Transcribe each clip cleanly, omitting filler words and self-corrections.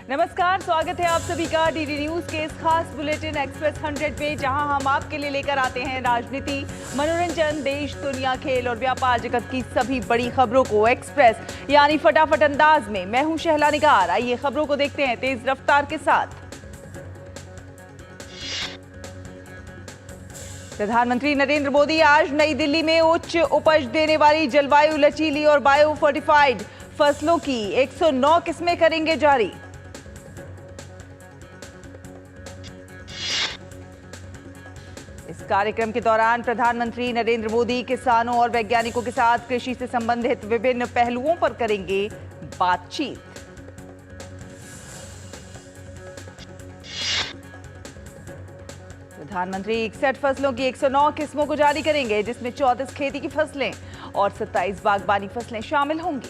नमस्कार, स्वागत है आप सभी का डीडी न्यूज के इस खास बुलेटिन एक्सप्रेस 100 में, जहां हम आपके लिए लेकर आते हैं राजनीति, मनोरंजन, देश, दुनिया, खेल और व्यापार जगत की सभी बड़ी खबरों को एक्सप्रेस यानी फटाफट अंदाज में। मैं हूं शहला निगार। आइए खबरों को देखते हैं तेज रफ्तार के साथ। प्रधानमंत्री नरेंद्र मोदी आज नई दिल्ली में उच्च उपज देने वाली जलवायु लचीली और बायो फोर्टिफाइड फसलों की 109 किस्में करेंगे जारी। इस कार्यक्रम के दौरान प्रधानमंत्री नरेंद्र मोदी किसानों और वैज्ञानिकों के साथ कृषि से संबंधित विभिन्न पहलुओं पर करेंगे बातचीत। प्रधानमंत्री 61 फसलों की 109 किस्मों को जारी करेंगे, जिसमें 34 खेती की फसलें और 27 बागबानी फसलें शामिल होंगी।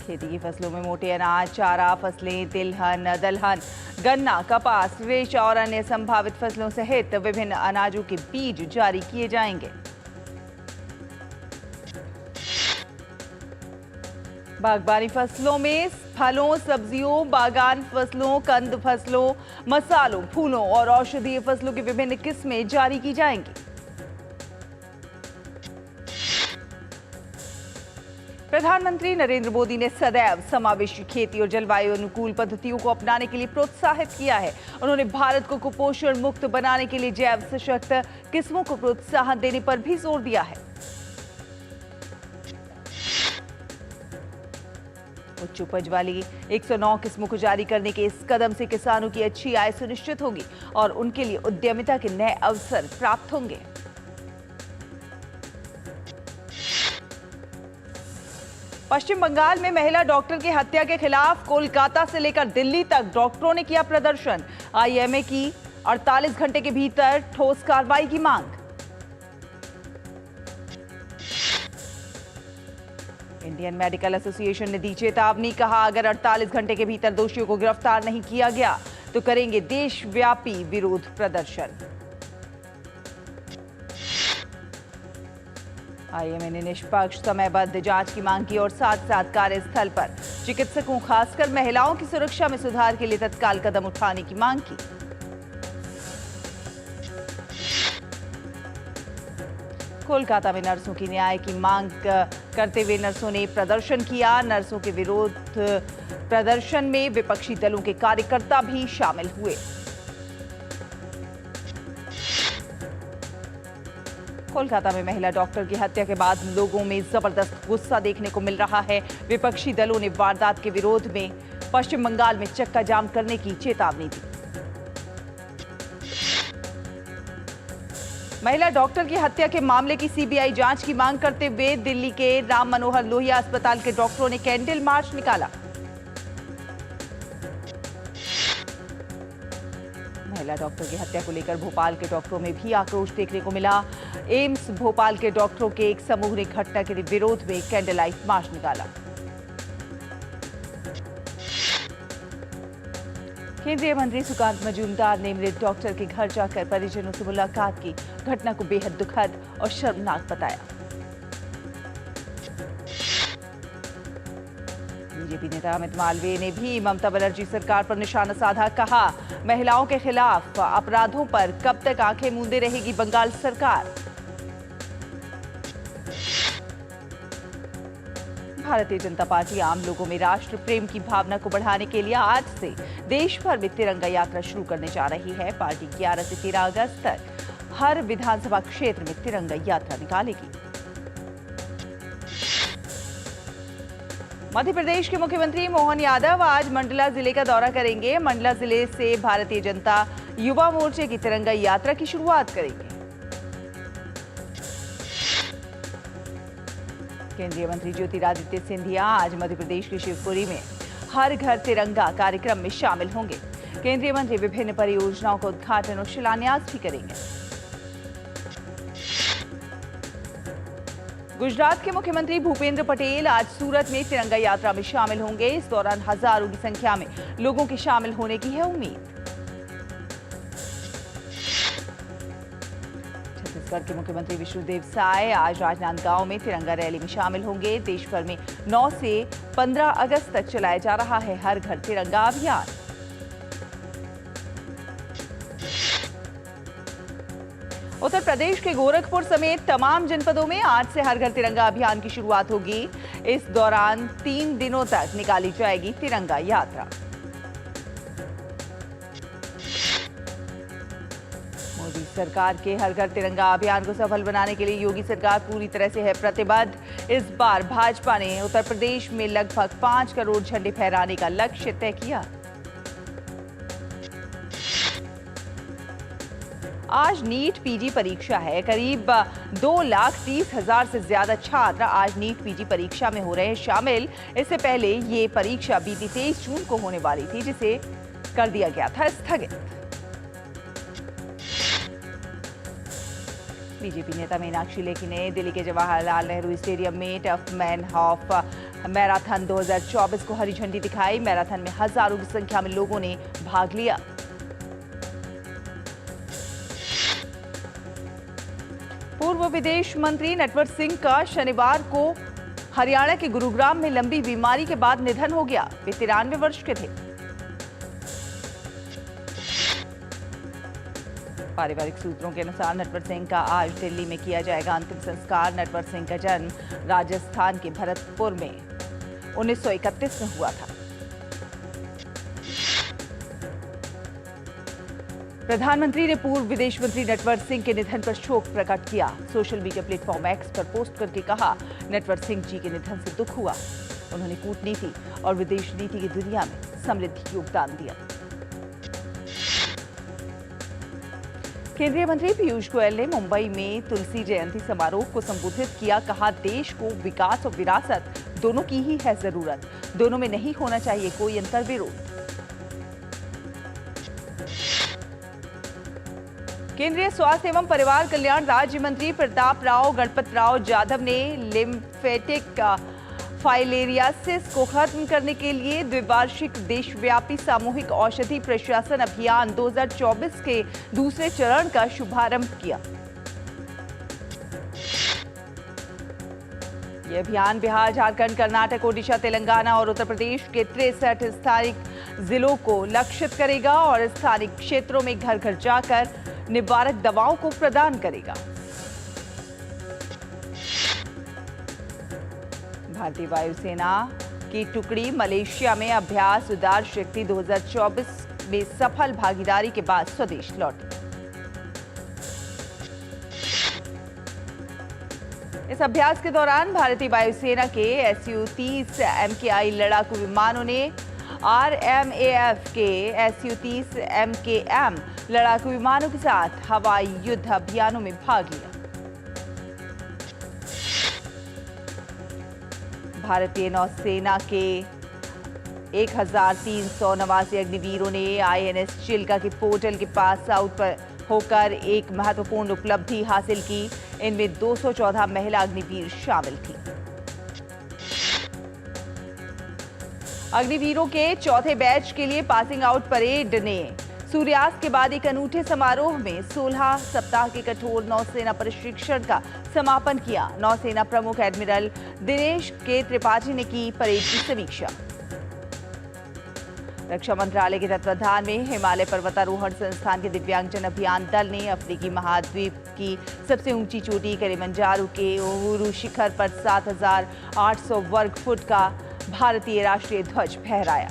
खेती की फसलों में मोटे अनाज, चारा फसलें, तिलहन, दलहन, गन्ना, कपास, रेशा और अन्य संभावित फसलों सहित विभिन्न अनाजों के बीज जारी किए जाएंगे। बागबानी फसलों में फलों, सब्जियों, बागान फसलों, कंद फसलों, मसालों, फूलों और औषधीय फसलों की विभिन्न किस्में जारी की जाएंगी। प्रधानमंत्री नरेंद्र मोदी ने सदैव समावेशी खेती और जलवायु अनुकूल पद्धतियों को अपनाने के लिए प्रोत्साहित किया है। उन्होंने भारत को कुपोषण मुक्त बनाने के लिए जैव सशक्त किस्मों को प्रोत्साहन देने पर भी जोर दिया है। उच्च उपज वाली 109 किस्मों को जारी करने के इस कदम से किसानों की अच्छी आय सुनिश्चित होगी और उनके लिए उद्यमिता के नए अवसर प्राप्त होंगे। पश्चिम बंगाल में महिला डॉक्टर की हत्या के खिलाफ कोलकाता से लेकर दिल्ली तक डॉक्टरों ने किया प्रदर्शन। आईएमए की 48 घंटे के भीतर ठोस कार्रवाई की मांग। इंडियन मेडिकल एसोसिएशन ने दी चेतावनी, कहा अगर 48 घंटे के भीतर दोषियों को गिरफ्तार नहीं किया गया तो करेंगे देशव्यापी विरोध प्रदर्शन। आईएमए ने निष्पक्ष समयबद्ध जांच की मांग की और साथ साथ कार्यस्थल पर चिकित्सकों, खासकर महिलाओं की सुरक्षा में सुधार के लिए तत्काल कदम उठाने की मांग की। कोलकाता में नर्सों की न्याय की मांग करते हुए नर्सों ने प्रदर्शन किया। नर्सों के विरोध प्रदर्शन में विपक्षी दलों के कार्यकर्ता भी शामिल हुए। कोलकाता में महिला डॉक्टर की हत्या के बाद लोगों में जबरदस्त गुस्सा देखने को मिल रहा है। विपक्षी दलों ने वारदात के विरोध में पश्चिम बंगाल में चक्का जाम करने की चेतावनी दी। महिला डॉक्टर की हत्या के मामले की सीबीआई जांच की मांग करते हुए दिल्ली के राम मनोहर लोहिया अस्पताल के डॉक्टरों ने कैंडल मार्च निकाला। महिला डॉक्टर की हत्या को लेकर भोपाल के डॉक्टरों में भी आक्रोश देखने को मिला। एम्स भोपाल के डॉक्टरों के एक समूह ने घटना के विरोध में कैंडल लाइट मार्च निकाला। केंद्रीय मंत्री सुकांत मजूमदार ने मृत डॉक्टर के घर जाकर परिजनों से मुलाकात की। घटना को बेहद दुखद और शर्मनाक बताया। बीजेपी नेता अमित मालवीय ने भी ममता बनर्जी सरकार पर निशाना साधा। कहा महिलाओं के खिलाफ अपराधों पर कब तक आंखें मूंदे रहेगी बंगाल सरकार। भारतीय जनता पार्टी आम लोगों में राष्ट्र प्रेम की भावना को बढ़ाने के लिए आज से देश भर में तिरंगा यात्रा शुरू करने जा रही है। पार्टी 11 से 13 अगस्त तक हर विधानसभा क्षेत्र में तिरंगा यात्रा निकालेगी। मध्य प्रदेश के मुख्यमंत्री मोहन यादव आज मंडला जिले का दौरा करेंगे। मंडला जिले से भारतीय जनता युवा मोर्चे की तिरंगा यात्रा की शुरुआत करेंगे। केंद्रीय मंत्री ज्योतिरादित्य सिंधिया आज मध्य प्रदेश के शिवपुरी में हर घर तिरंगा कार्यक्रम में शामिल होंगे। केंद्रीय मंत्री विभिन्न परियोजनाओं का उद्घाटन और शिलान्यास भी करेंगे। गुजरात के मुख्यमंत्री भूपेंद्र पटेल आज सूरत में तिरंगा यात्रा में शामिल होंगे। इस दौरान हजारों की संख्या में लोगों के शामिल होने की है उम्मीद। छत्तीसगढ़ के मुख्यमंत्री विष्णुदेव साय आज राजनांदगांव में तिरंगा रैली में शामिल होंगे। देश भर में 9 से 15 अगस्त तक चलाया जा रहा है हर घर तिरंगा अभियान। उत्तर प्रदेश के गोरखपुर समेत तमाम जनपदों में आज से हर घर तिरंगा अभियान की शुरुआत होगी। इस दौरान 3 दिनों तक निकाली जाएगी तिरंगा यात्रा। मोदी सरकार के हर घर तिरंगा अभियान को सफल बनाने के लिए योगी सरकार पूरी तरह से है प्रतिबद्ध। इस बार भाजपा ने उत्तर प्रदेश में लगभग 5 करोड़ झंडे फहराने का लक्ष्य तय किया। आज नीट पीजी परीक्षा है। करीब 2,30,000 से ज्यादा छात्र आज नीट पीजी परीक्षा में हो रहे हैं शामिल। इससे पहले ये परीक्षा बीती 23 जून को होने वाली थी, जिसे कर दिया गया था स्थगित। बीजेपी नेता मीनाक्षी लेखी ने दिल्ली के जवाहरलाल नेहरू स्टेडियम में टफ मैन हाफ मैराथन 2024 को हरी झंडी दिखाई। मैराथन में हजारों की संख्या में लोगों ने भाग लिया। पूर्व विदेश मंत्री नटवर सिंह का शनिवार को हरियाणा के गुरुग्राम में लंबी बीमारी के बाद निधन हो गया। वे 93 वर्ष के थे। पारिवारिक सूत्रों के अनुसार नटवर सिंह का आज दिल्ली में किया जाएगा अंतिम संस्कार। नटवर सिंह का जन्म राजस्थान के भरतपुर में 1931 में हुआ था। प्रधानमंत्री ने पूर्व विदेश मंत्री नटवर सिंह के निधन पर शोक प्रकट किया। सोशल मीडिया प्लेटफॉर्म एक्स पर पोस्ट करके कहा, नटवर सिंह जी के निधन से दुख हुआ। उन्होंने कूटनीति और विदेश नीति की दुनिया में समृद्ध योगदान दिया। केंद्रीय मंत्री पीयूष गोयल ने मुंबई में तुलसी जयंती समारोह को संबोधित किया। कहा, देश को विकास और विरासत दोनों की ही है जरूरत। दोनों में नहीं होना चाहिए कोई अंतर्विरोध। केंद्रीय स्वास्थ्य एवं परिवार कल्याण राज्य मंत्री प्रताप राव गणपतराव जाधव ने लिम्फेटिक फाइलेरियासिस को खत्म करने के लिए द्विवार्षिक देशव्यापी सामूहिक औषधि प्रशासन अभियान 2024 के दूसरे चरण का शुभारंभ किया। यह अभियान बिहार, झारखंड, कर्नाटक, ओडिशा, तेलंगाना और उत्तर प्रदेश के 63 स्थानिक जिलों को लक्षित करेगा और स्थानिक क्षेत्रों में घर घर जाकर निवारक दवाओं को प्रदान करेगा। भारतीय वायुसेना की टुकड़ी मलेशिया में अभ्यास उदार शक्ति 2024 में सफल भागीदारी के बाद स्वदेश लौटी। इस अभ्यास के दौरान भारतीय वायुसेना के Su-30 MKI लड़ाकू विमानों ने RMAF के Su-30 MKM लड़ाकू विमानों के साथ हवाई युद्ध अभियानों में भाग लिया। भारतीय नौसेना के 1389 अग्निवीरों ने INS चिल्का के पोर्टल के पास आउट पर होकर एक महत्वपूर्ण उपलब्धि हासिल की। इनमें 214 महिला अग्निवीर शामिल थी। अग्निवीरों के चौथे बैच के लिए पासिंग आउट परेड ने सूर्यास्त के बाद एक अनूठे समारोह में 16 सप्ताह के कठोर नौसेना प्रशिक्षण का समापन किया। नौसेना प्रमुख एडमिरल दिनेश के त्रिपाठी ने की परेड की समीक्षा। रक्षा मंत्रालय के तत्वाधान में हिमालय पर्वतारोहण संस्थान के दिव्यांगजन अभियान दल ने अफ्रीकी महाद्वीप की सबसे ऊंची चोटी किलिमंजारो के ओहुरु शिखर पर 7,800 वर्ग फुट का भारतीय राष्ट्रीय ध्वज फहराया।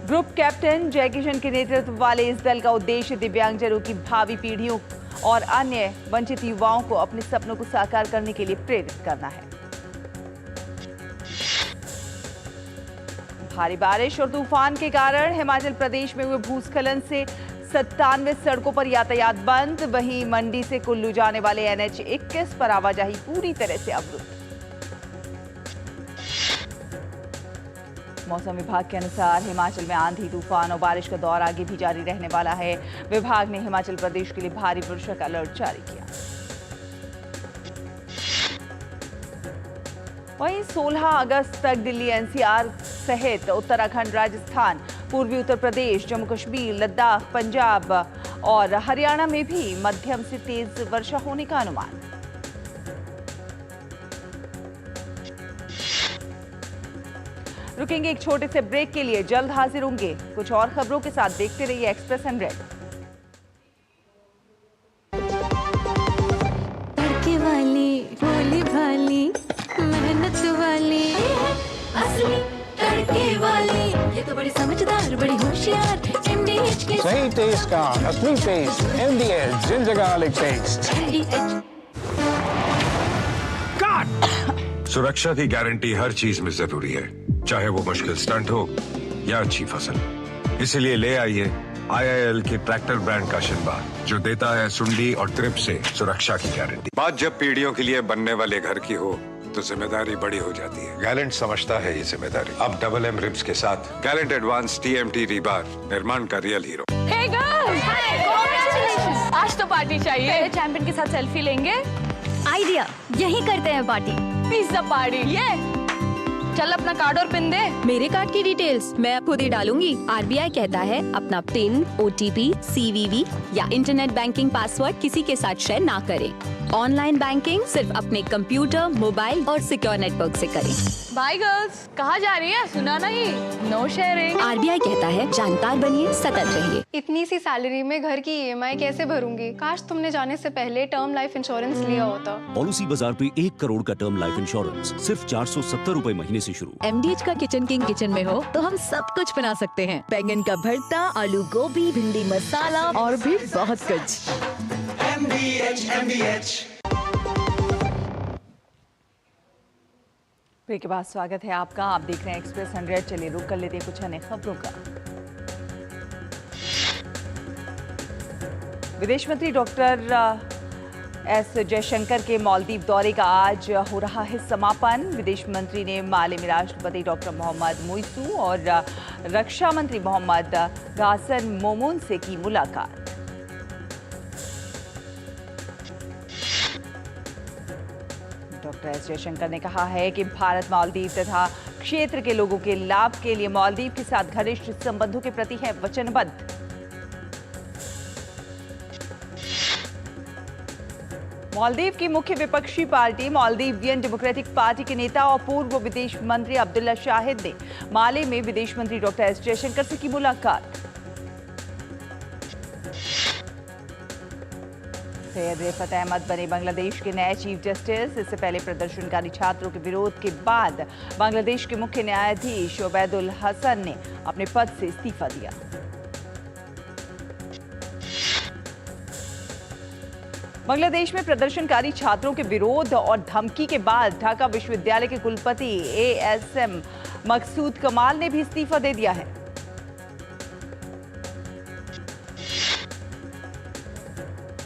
ग्रुप कैप्टन जयकिशन के नेतृत्व वाले इस दल का उद्देश्य दिव्यांगजनों की भावी पीढ़ियों और अन्य वंचित युवाओं को अपने सपनों को साकार करने के लिए प्रेरित करना है। भारी बारिश और तूफान के कारण हिमाचल प्रदेश में हुए भूस्खलन से 97 सड़कों पर यातायात बंद। वहीं मंडी से कुल्लू जाने वाले NH 21 पर आवाजाही पूरी तरह से अवरुद्ध। मौसम विभाग के अनुसार हिमाचल में आंधी, तूफान और बारिश का दौर आगे भी जारी रहने वाला है। विभाग ने हिमाचल प्रदेश के लिए भारी वर्षा का अलर्ट जारी किया। वहीं 16 अगस्त तक दिल्ली NCR सहित उत्तराखंड, राजस्थान, पूर्वी उत्तर प्रदेश, जम्मू कश्मीर, लद्दाख, पंजाब, और हरियाणा में भी मध्यम से तेज वर्षा होने का अनुमान। रुकेंगे एक छोटे से ब्रेक के लिए, जल्द हाजिर होंगे कुछ और खबरों के साथ। देखते रहिए एक्सप्रेस 100। तड़के वाली, भोली भाली, मेहनत वाली, असली तड़के वाली, ये तो बड़ी समझदार, बड़ी होशियार, MDH के सही टेस्ट का असली test, MDH ginger garlic paste. सुरक्षा की गारंटी हर चीज में जरूरी है, चाहे वो मुश्किल स्टंट हो या अच्छी फसल। इसीलिए ले आइए IIL के ट्रैक्टर ब्रांड का शिनबार, जो देता है सुंडी और ट्रिप से सुरक्षा की गारंटी। बात जब पीढ़ियों के लिए बनने वाले घर की हो तो जिम्मेदारी बड़ी हो जाती है। गैलेंट समझता है ये जिम्मेदारी। अब डबल M रिब्स के साथ गैलेंट एडवांस TMT रीबार, निर्माण का real hero. Hey girls! Hi! Congratulations! आज तो पार्टी चाहिए। पहले चैंपियन के साथ सेल्फी लेंगे। आइडिया, यही करते हैं पार्टी। Pizza party. ये चल अपना कार्ड और पिन दे। मेरे कार्ड की डिटेल्स मैं खुद ही डालूंगी। RBI कहता है अपना पिन, OTP, CVV या इंटरनेट बैंकिंग पासवर्ड किसी के साथ शेयर ना करें। ऑनलाइन बैंकिंग सिर्फ अपने कंप्यूटर, मोबाइल और सिक्योर नेटवर्क से करें। Bye girls. कहाँ जा रही है? सुना नहीं? No sharing. RBI कहता है जानकार बनिए, सतर्क रहिए। इतनी सी सैलरी में घर की EMI कैसे भरूंगी? काश तुमने जाने से पहले टर्म लाइफ इंश्योरेंस लिया होता। पॉलिसी बाजार पे 1 करोड़ का टर्म लाइफ इंश्योरेंस सिर्फ 470 रुपए महीने से शुरू। MDH का किचन किंग किचन में हो तो हम सब कुछ बना सकते हैं। बैंगन का भरता, आलू गोभी, भिंडी मसाला और भी बहुत कुछ। ब्रेक के बाद स्वागत है आपका। आप देख रहे हैं एक्सप्रेस 100। चलिए रुक कर लेते हैं कुछ अन्य खबरों का। विदेश मंत्री डॉक्टर S जयशंकर के मालदीव दौरे का आज हो रहा है समापन। विदेश मंत्री ने माले में राष्ट्रपति डॉक्टर मोहम्मद मुइसू और रक्षा मंत्री मोहम्मद गासन मोमून से की मुलाकात। डॉक्टर S जयशंकर ने कहा है कि भारत मालदीव तथा क्षेत्र के लोगों के लाभ के लिए मालदीव के साथ घनिष्ठ संबंधों के प्रति है वचनबद्ध। मालदीव की मुख्य विपक्षी पार्टी मालदीवियन डेमोक्रेटिक पार्टी के नेता और पूर्व विदेश मंत्री अब्दुल्ला शाहिद ने माले में विदेश मंत्री डॉक्टर S जयशंकर से की मुलाकात। सैयद रिफत अहमद बने बांग्लादेश के नए चीफ जस्टिस। इससे पहले प्रदर्शनकारी छात्रों के विरोध के बाद बांग्लादेश के मुख्य न्यायाधीश ओबैदुल हसन ने अपने पद से इस्तीफा दिया। बांग्लादेश में प्रदर्शनकारी छात्रों के विरोध और धमकी के बाद ढाका विश्वविद्यालय के कुलपति ASM मकसूद कमाल ने भी इस्तीफा दे दिया है।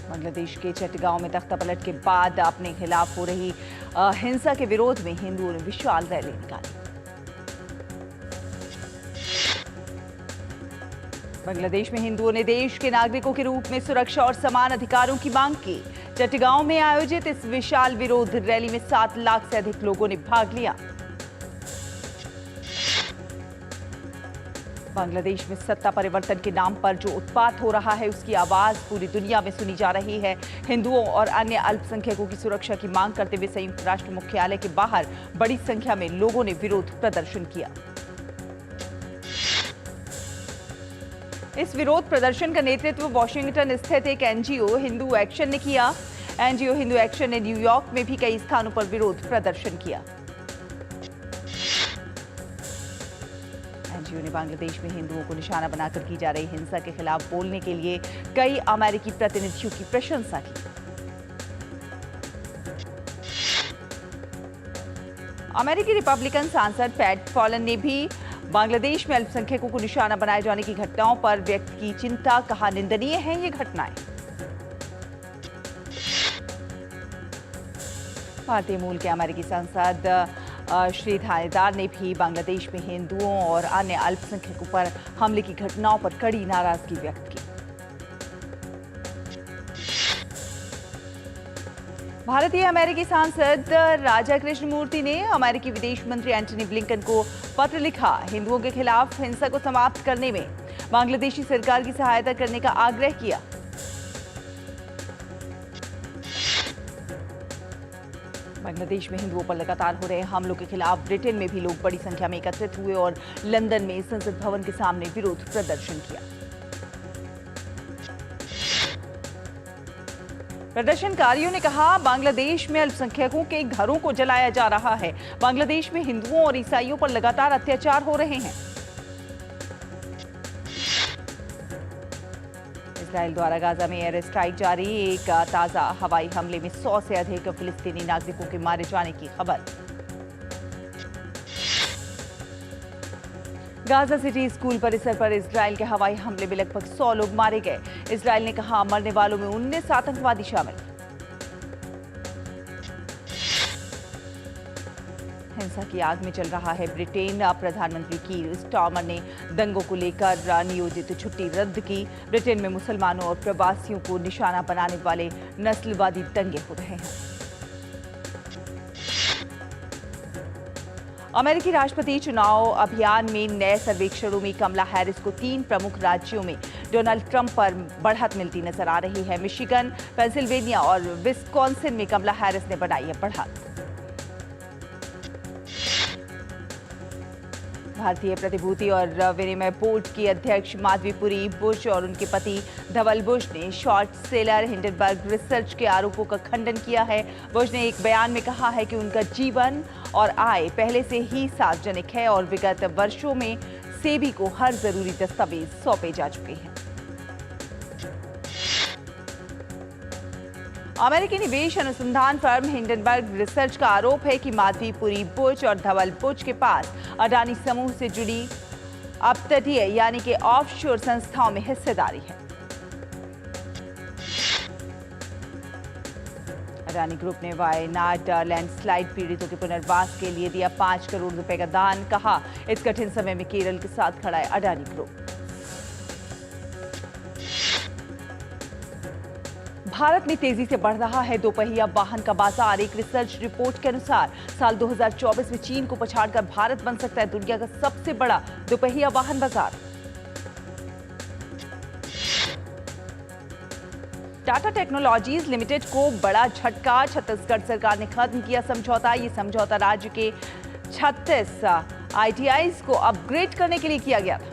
बांग्लादेश के चट्टगांव में तख्तापलट के बाद अपने खिलाफ हो रही हिंसा के विरोध में हिंदुओं ने विशाल रैली निकाली। बांग्लादेश में हिंदुओं ने देश के नागरिकों के रूप में सुरक्षा और समान अधिकारों की मांग की। चट्टगांव में आयोजित इस विशाल विरोध रैली में 7 लाख से अधिक लोगों ने भाग लिया। बांग्लादेश में सत्ता परिवर्तन के नाम पर जो उत्पात हो रहा है, उसकी आवाज पूरी दुनिया में सुनी जा रही है। हिंदुओं और अन्य अल्पसंख्यकों की सुरक्षा की मांग करते हुए संयुक्त राष्ट्र मुख्यालय के बाहर बड़ी संख्या में लोगों ने विरोध प्रदर्शन किया। इस विरोध प्रदर्शन का नेतृत्व वॉशिंगटन स्थित एक NGO हिंदू एक्शन ने किया। NGO हिंदू एक्शन ने न्यूयॉर्क में भी कई स्थानों पर विरोध प्रदर्शन किया। NGO ने बांग्लादेश में हिंदुओं को निशाना बनाकर की जा रही हिंसा के खिलाफ बोलने के लिए कई अमेरिकी प्रतिनिधियों की प्रशंसा की। अमेरिकी रिपब्लिकन सांसद पैट फॉलन ने भी बांग्लादेश में अल्पसंख्यकों को निशाना बनाए जाने की घटनाओं पर व्यक्त की चिंता। कहा, निंदनीय है ये घटनाएं। भारतीय मूल के अमेरिकी सांसद श्री थानेदार ने भी बांग्लादेश में हिंदुओं और अन्य अल्पसंख्यकों पर हमले की घटनाओं पर कड़ी नाराजगी व्यक्त की। भारतीय अमेरिकी सांसद राजा कृष्णमूर्ति ने अमेरिकी विदेश मंत्री एंटनी ब्लिंकन को पत्र लिखा। हिंदुओं के खिलाफ हिंसा को समाप्त करने में बांग्लादेशी सरकार की सहायता करने का आग्रह किया। बांग्लादेश में हिंदुओं पर लगातार हो रहे हमलों के खिलाफ ब्रिटेन में भी लोग बड़ी संख्या में एकत्रित हुए और लंदन में संसद भवन के सामने विरोध प्रदर्शन किया। प्रदर्शनकारियों ने कहा, बांग्लादेश में अल्पसंख्यकों के घरों को जलाया जा रहा है। बांग्लादेश में हिंदुओं और ईसाइयों पर लगातार अत्याचार हो रहे हैं। इजराइल द्वारा गाजा में एयर स्ट्राइक जारी, एक ताजा हवाई हमले में 100 से अधिक फिलिस्तीनी नागरिकों के मारे जाने की खबर। गाजा सिटी स्कूल परिसर पर इजराइल के हवाई हमले में लगभग 100 लोग मारे गए। इजराइल ने कहा, मरने वालों में 19 आतंकवादी शामिल। हिंसा की आग में चल रहा है ब्रिटेन। प्रधानमंत्री कीर स्टार्मर ने दंगों को लेकर नियोजित छुट्टी रद्द की। ब्रिटेन में मुसलमानों और प्रवासियों को निशाना बनाने वाले नस्लवादी दंगे हो रहे हैं। अमेरिकी राष्ट्रपति चुनाव अभियान में नए सर्वेक्षणों में कमला हैरिस को 3 प्रमुख राज्यों में डोनाल्ड ट्रंप पर बढ़त मिलती नजर आ रही है। मिशिगन, पेंसिल्वेनिया और विस्कॉन्सिन में कमला हैरिस ने बनाई है बढ़त। भारतीय प्रतिभूति और विनिमय बोर्ड की अध्यक्ष माधवीपुरी बुश और उनके पति धवल बुश ने शॉर्ट सेलर हिंडनबर्ग रिसर्च के आरोपों का खंडन किया है। बुश ने एक बयान में कहा है कि उनका जीवन और आय पहले से ही सार्वजनिक है और विगत वर्षों में सेबी को हर जरूरी दस्तावेज सौंपे जा चुके हैं। अमेरिकी निवेश अनुसंधान फर्म हिंडनबर्ग रिसर्च का आरोप है कि माधवीपुरी बुश और धवल बुश के पास अडानी समूह से जुड़ी अपतटीय यानी कि ऑफशोर संस्थाओं में हिस्सेदारी है। अडानी ग्रुप ने वायनाड लैंडस्लाइड पीड़ितों के पुनर्वास के लिए दिया 5 करोड़ रुपए का दान। कहा, इस कठिन समय में केरल के साथ खड़ा है अडानी ग्रुप। भारत में तेजी से बढ़ रहा है दोपहिया वाहन का बाजार। एक रिसर्च रिपोर्ट के अनुसार साल 2024 में चीन को पछाड़कर भारत बन सकता है दुनिया का सबसे बड़ा दोपहिया वाहन बाजार। टाटा टेक्नोलॉजीज लिमिटेड को बड़ा झटका। छत्तीसगढ़ सरकार ने खत्म किया समझौता। ये समझौता राज्य के 36 ITIs को अपग्रेड करने के लिए किया गया था।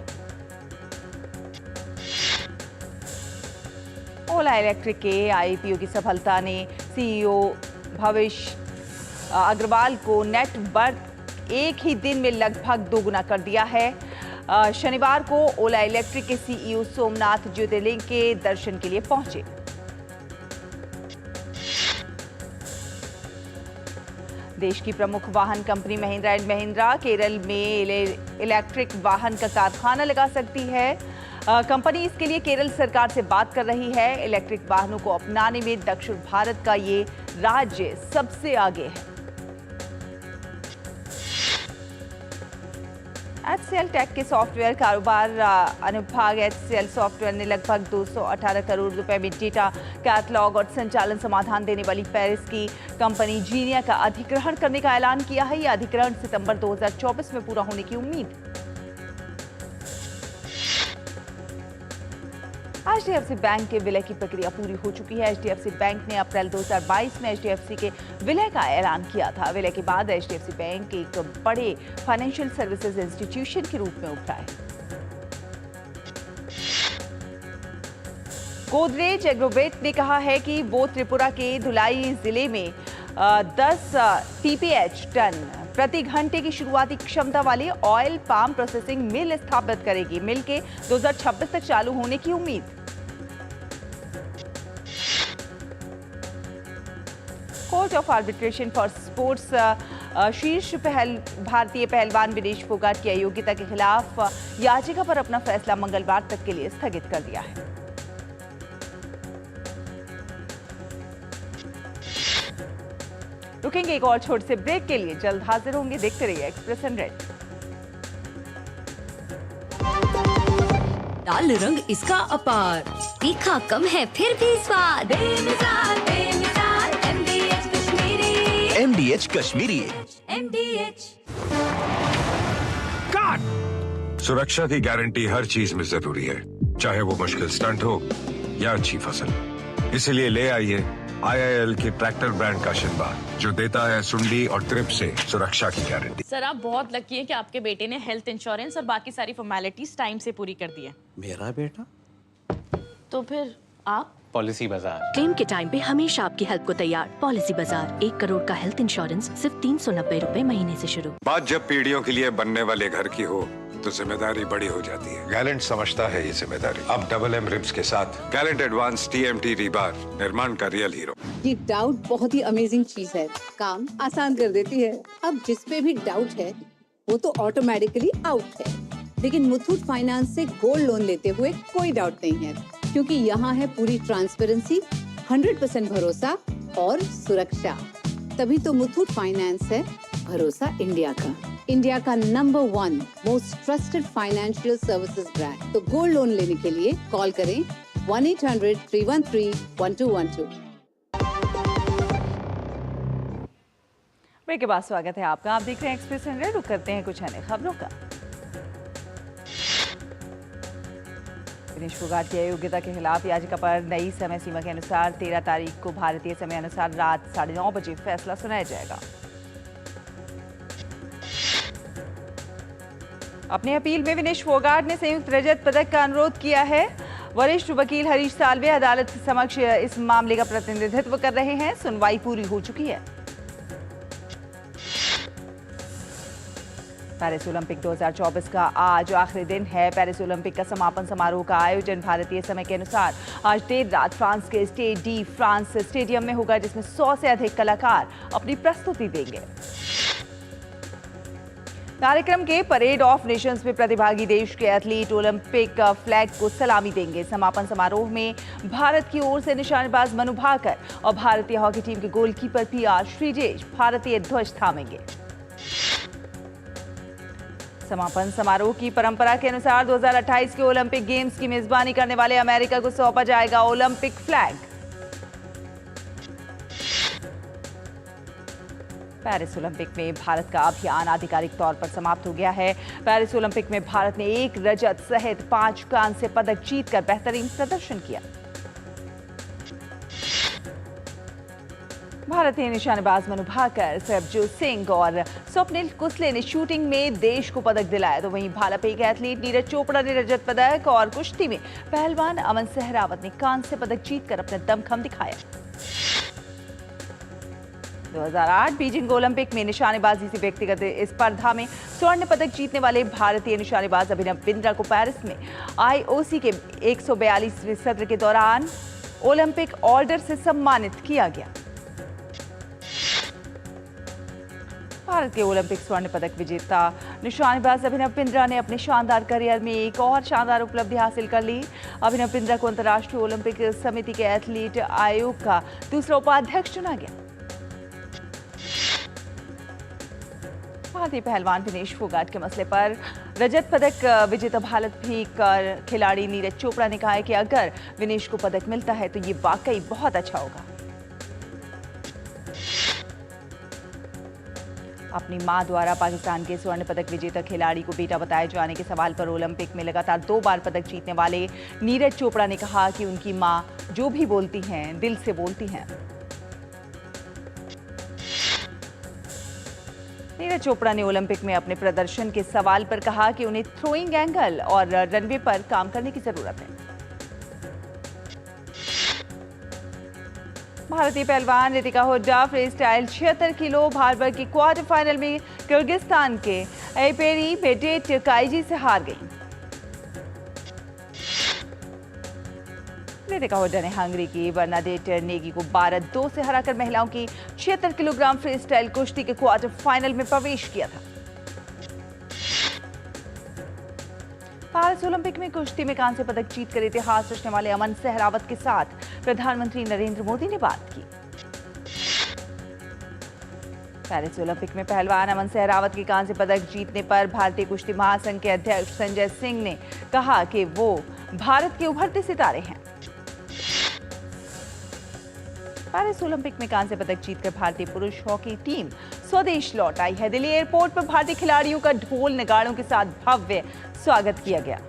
ओला इलेक्ट्रिक के IPO की सफलता ने CEO भविष्य अग्रवाल को नेट वर्थ एक ही दिन में लगभग 2 गुना कर दिया है। शनिवार को ओला इलेक्ट्रिक के CEO सोमनाथ ज्योतिर्लिंग के दर्शन के लिए पहुंचे। देश की प्रमुख वाहन कंपनी महिंद्रा एंड महिंद्रा केरल में इलेक्ट्रिक वाहन का कारखाना लगा सकती है। कंपनी इसके लिए केरल सरकार से बात कर रही है। इलेक्ट्रिक वाहनों को अपनाने में दक्षिण भारत का ये राज्य सबसे आगे है। HCL टेक के सॉफ्टवेयर कारोबार अनुभाग HCL सॉफ्टवेयर ने लगभग 218 करोड़ रुपए में डेटा कैटलॉग और संचालन समाधान देने वाली पेरिस की कंपनी जीनिया का अधिग्रहण करने का ऐलान किया है। यह अधिग्रहण सितंबर 2024 में पूरा होने की उम्मीद। HDFC बैंक के विलय की प्रक्रिया पूरी हो चुकी है। HDFC बैंक ने अप्रैल 2022 में HDFC के विलय का ऐलान किया था। विलय के बाद HDFC बैंक एक बड़े फाइनेंशियल सर्विसेज इंस्टीट्यूशन के रूप में उभरा है। गोदरेज एग्रोवेट ने कहा है कि वो त्रिपुरा के धुलाई जिले में 10 TPH टन प्रति घंटे की शुरुआती क्षमता वाली ऑयल पाम प्रोसेसिंग मिल स्थापित करेगी। मिल के 2026 तक चालू होने की उम्मीद। Court of arbitration for sports शीर्ष भारतीय पहलवान विनेश फोगाट की अयोग्यता के खिलाफ याचिका पर अपना फैसला मंगलवार तक के लिए स्थगित कर दिया है। रुकेंगे एक और छोटे से ब्रेक के लिए, जल्द हाजिर होंगे। देखते रहिए एक्सप्रेस 100। लाल रंग इसका अपार, तीखा कम है फिर भी स्वाद। बेमिसाल बेमिसाल MDH Kashmiri. MDH Kashmiri. MDH। सुरक्षा की गारंटी हर चीज में जरूरी है, चाहे वो मुश्किल स्टंट हो या अच्छी फसल। इसलिए ले आइए IIL के ट्रैक्टर ब्रांड का शिनबा, जो देता है सुंडी और ट्रिप से सुरक्षा की गारंटी। सर आप बहुत लकी हैं कि आपके बेटे ने हेल्थ इंश्योरेंस और बाकी सारी फॉर्मेलिटीज टाइम से पूरी कर दी है। मेरा बेटा? तो फिर आप? पॉलिसी बाजार। क्लेम के टाइम पे हमेशा आपकी हेल्प को तैयार। पॉलिसी बाजार, 1 करोड़ का हेल्थ इंश्योरेंस सिर्फ 390 रुपए महीने से शुरू। बात जब पीढ़ियों के लिए बनने वाले घर की हो तो जिम्मेदारी बड़ी हो जाती है। गैलेंट समझता है ये जिम्मेदारी। अब डबल एम रिब्स के साथ गैलेंट एडवांस TMT रीबार, निर्माण का रियल हीरो। ये डाउट बहुत ही अमेजिंग चीज है, काम आसान कर देती है। अब जिस पे भी डाउट है वो तो ऑटोमेटिकली आउट है। लेकिन मुथूट फाइनेंस से गोल्ड लोन लेते हुए कोई डाउट नहीं है, क्योंकि यहाँ है पूरी ट्रांसपेरेंसी, 100% भरोसा और सुरक्षा। तभी तो मुथूट फाइनेंस है भरोसा इंडिया का, इंडिया का number 1 most trusted financial services brand. तो गोल्ड लोन लेने के लिए कॉल करें 1-800-313-1212। ब्रेक के बाद स्वागत है आपका। आप देख रहे हैं एक्सप्रेस 100। रुक करते हैं कुछ अन्य खबरों का। विनेश फोगाट की अयोग्यता के खिलाफ याचिका पर नई समय सीमा के अनुसार 13 तारीख को भारतीय समय अनुसार रात 9:30 बजे फैसला सुनाया जाएगा। अपनी अपील में विनेश फोगाट ने संयुक्त रजत पदक का अनुरोध किया है। वरिष्ठ वकील हरीश साल्वे अदालत के समक्ष इस मामले का प्रतिनिधित्व कर रहे हैं। सुनवाई पूरी हो चुकी है। पेरिस ओलंपिक 2024 का आज आखिरी दिन है। पेरिस ओलंपिक का समापन समारोह का आयोजन भारतीय समय के अनुसार आज देर रात फ्रांस के स्टेड डी फ्रांस स्टेडियम में होगा, जिसमें 100 से अधिक कलाकार अपनी प्रस्तुति देंगे। कार्यक्रम के परेड ऑफ नेशंस में प्रतिभागी देश के एथलीट ओलंपिक फ्लैग को सलामी देंगे। समापन समारोह में भारत की ओर से निशानेबाज मनु भाकर और भारतीय हॉकी टीम के गोलकीपर PR श्रीजेश भारतीय ध्वज थामेंगे। समापन समारोह की परंपरा के अनुसार 2028 के ओलंपिक गेम्स की मेजबानी करने वाले अमेरिका को सौंपा जाएगा ओलंपिक फ्लैग। पेरिस ओलंपिक में भारत का अभियान आधिकारिक तौर पर समाप्त हो गया है। पेरिस ओलंपिक में भारत ने 1 रजत सहित 5 कांस्य पदक जीतकर बेहतरीन प्रदर्शन किया। भारतीय निशानेबाज मनु भाकर, सरबजोत सिंह और स्वप्निल कुसले ने शूटिंग में देश को पदक दिलाया, तो वहीं भाला फेंक एथलीट नीरज चोपड़ा ने रजत पदक और कुश्ती में पहलवान अमन सहरावत ने कांस्य पदक जीतकर अपना दमखम दिखाया। 2008 बीजिंग ओलंपिक में निशानेबाजी से व्यक्तिगत स्पर्धा में स्वर्ण पदक जीतने वाले भारतीय निशानेबाज अभिनव बिंद्रा को पेरिस में IOC के 142वें सत्र के दौरान ओलंपिक ऑर्डर से सम्मानित किया गया। भारत के ओलंपिक स्वर्ण पदक विजेता निशानेबाज अभिनव बिंद्रा ने अपने शानदार करियर में एक और शानदार उपलब्धि हासिल कर ली। अभिनव बिंद्रा को अंतर्राष्ट्रीय ओलंपिक समिति के एथलीट आयोग का दूसरा उपाध्यक्ष चुना गया। भारतीय पहलवान विनेश फोगाट के मसले पर रजत पदक विजेता भारत फेंक खिलाड़ी नीरज चोपड़ा ने कहा है कि अगर विनेश को पदक मिलता है तो ये वाकई बहुत अच्छा होगा। अपनी मां द्वारा पाकिस्तान के स्वर्ण पदक विजेता खिलाड़ी को बेटा बताए जाने के सवाल पर ओलंपिक में लगातार 2 बार पदक जीतने वाले नीरज चोपड़ा ने कहा कि उनकी मां जो भी बोलती हैं दिल से बोलती हैं। नीरज चोपड़ा ने ओलंपिक में अपने प्रदर्शन के सवाल पर कहा कि उन्हें थ्रोइंग एंगल और रनवे पर काम करने की जरूरत है। भारतीय पहलवान Ritika Hooda free style 76 kilo भार वर्ग के क्वार्टर फाइनल में किर्गिस्तान के एपेरी बेडेट काइजी से हार गई। रितिका हुड्डा ने हंगरी की बर्नाडेट नेगी को 12-2 से हराकर महिलाओं की 76 किलोग्राम फ्री स्टाइल कुश्ती के क्वार्टर फाइनल में प्रवेश किया था। पेरिस ओलंपिक में कुश्ती में कांस्य पदक जीतकर इतिहास रचने वाले अमन सहरावत के साथ प्रधानमंत्री नरेंद्र मोदी ने बात की। पेरिस ओलंपिक में पहलवान अमन सहरावत के कांस्य पदक जीतने पर भारतीय कुश्ती महासंघ के अध्यक्ष संजय सिंह ने कहा कि वो भारत के उभरते सितारे हैं। पेरिस ओलंपिक में कांस्य पदक जीतकर भारतीय पुरुष हॉकी टीम स्वदेश लौट आई है। दिल्ली एयरपोर्ट पर भारतीय खिलाड़ियों का ढोल नगाड़ों के साथ भव्य स्वागत किया गया।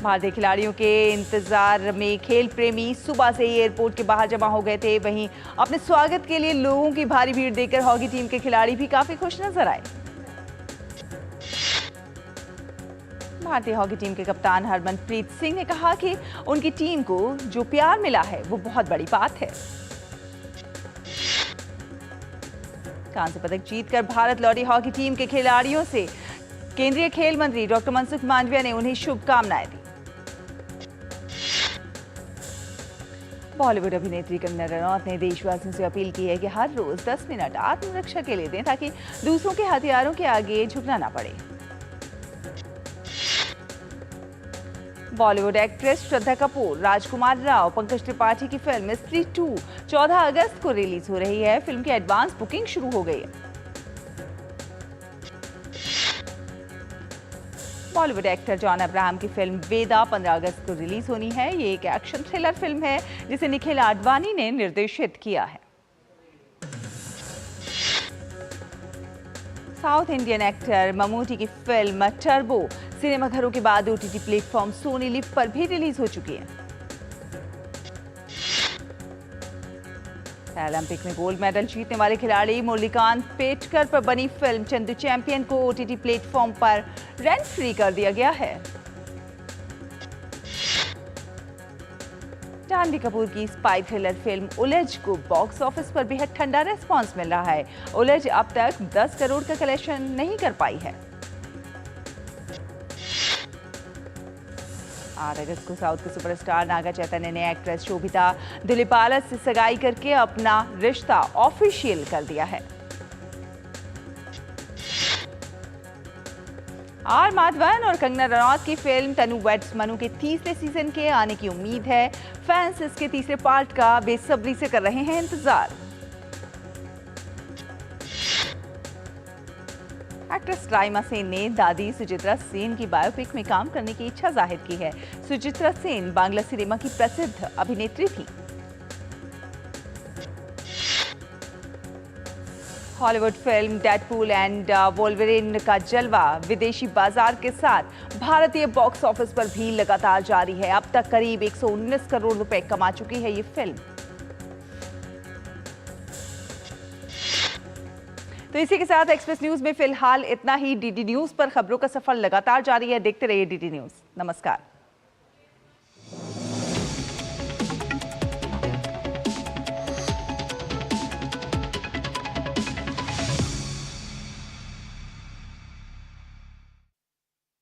भारतीय खिलाड़ियों के इंतजार में खेल प्रेमी सुबह से ही एयरपोर्ट के बाहर जमा हो गए थे। वहीं अपने स्वागत के लिए लोगों की भारी भीड़ देखकर हॉकी टीम के खिलाड़ी भी काफी खुश नजर आए। भारतीय हॉकी टीम के कप्तान हरमनप्रीत सिंह ने कहा कि उनकी टीम को जो प्यार मिला है वो बहुत बड़ी बात है। कांस्य पदक जीतकर भारत लौटी हॉकी टीम के खिलाड़ियों से केंद्रीय खेल मंत्री डॉक्टर मनसुख मांडविया ने उन्हें शुभकामनाएं दी। बॉलीवुड अभिनेत्री कंगना रनौत ने देशवासियों से अपील की है कि हर रोज 10 मिनट आत्मरक्षा के लिए दें ताकि दूसरों के हथियारों के आगे झुकना ना पड़े। बॉलीवुड एक्ट्रेस श्रद्धा कपूर, राजकुमार राव, पंकज त्रिपाठी की फिल्म स्त्री 2 14 अगस्त को रिलीज हो रही है। फिल्म की एडवांस बुकिंग शुरू हो गई है। बॉलीवुड एक्टर जॉन अब्राहम की फिल्म वेदा 15 अगस्त को रिलीज होनी है। ये एक एक्शन थ्रिलर फिल्म है जिसे निखिल आडवाणी ने निर्देशित किया है। साउथ इंडियन एक्टर ममूटी की फिल्म टर्बो सिनेमाघरों के बाद ओटीटी प्लेटफॉर्म सोनी लिव पर भी रिलीज हो चुकी है। ओलंपिक में गोल्ड मेडल जीतने वाले खिलाड़ी मुरलीकांत पेटकर पर बनी फिल्म चंदू चैंपियन को ओटीटी प्लेटफॉर्म पर रेंट फ्री कर दिया गया है। जाह्नवी कपूर की स्पाई थ्रिलर फिल्म उलझ को बॉक्स ऑफिस पर बेहद ठंडा रेस्पॉन्स मिल रहा है। उलझ अब तक 10 करोड़ का कलेक्शन नहीं कर पाई है। 8 अगस्त को साउथ के सुपरस्टार नागा चैतन्य ने एक्ट्रेस शोभिता धुलिपाला से सगाई करके अपना रिश्ता ऑफिशियल कर दिया है। आर माधवन और कंगना रनौत की फिल्म तनु वेड्स मनु के तीसरे सीजन के आने की उम्मीद है। फैंस इसके तीसरे पार्ट का बेसब्री से कर रहे हैं इंतजार। एक्ट्रेस राइमा सेन ने दादी सुचित्रा सेन की बायोपिक में काम करने की इच्छा जाहिर की है। सुचित्रा सेन बांग्ला सिनेमा की प्रसिद्ध अभिनेत्री थी। Hollywood film Deadpool and Wolverine का जलवा विदेशी बाजार के साथ भारतीय बॉक्स ऑफिस पर भी लगातार जारी है। अब तक करीब 119 करोड़ रुपए कमा चुकी है ये फिल्म। तो इसी के साथ एक्सप्रेस न्यूज में फिलहाल इतना ही। डीडी न्यूज पर खबरों का सफर लगातार जारी है। देखते रहिए डीडी न्यूज। नमस्कार।